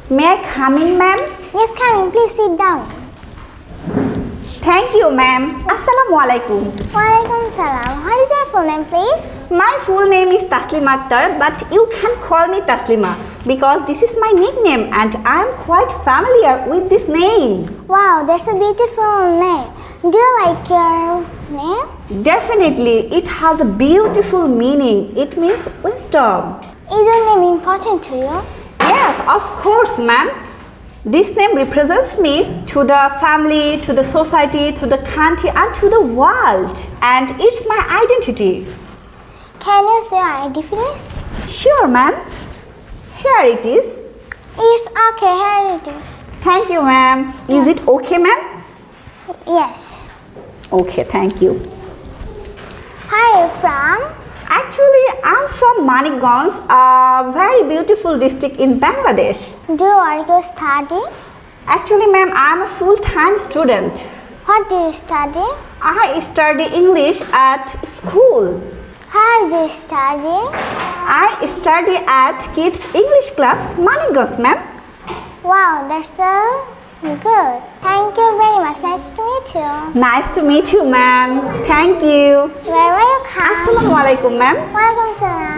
May I come in, ma'am? Yes, come in. Please sit down. Thank you, ma'am. Assalamu alaikum. Walaikum salam. What is your full name, please? My full name is Taslima Akhtar, but you can call me Taslima because this is my nickname and I am quite familiar with this name. Wow, that's a beautiful name. Do you like your name? Definitely, it has a beautiful meaning. It means wisdom. Is your name important to you? Yes, of course, ma'am. This name represents me to the family, to the society, to the country and to the world. And it's my identity. Can you say ID, please? Sure, ma'am. Here it is. It's okay. Here it is. Thank you, ma'am. Is it okay, ma'am? Yes. Okay, thank you. Where are you from? Actually, I'm from Manikganj, a very beautiful district in Bangladesh. Do you work or study? Actually, ma'am, I'm a full-time student. What do you study? I study English at school. How do you study? I study at Kids English Club, Manikganj, ma'am. Wow, that's so good. Thank you very much. Nice to meet you. Nice to meet you, ma'am. Thank you. Where will you come? Assalamu alaikum, ma'am. Welcome, salam.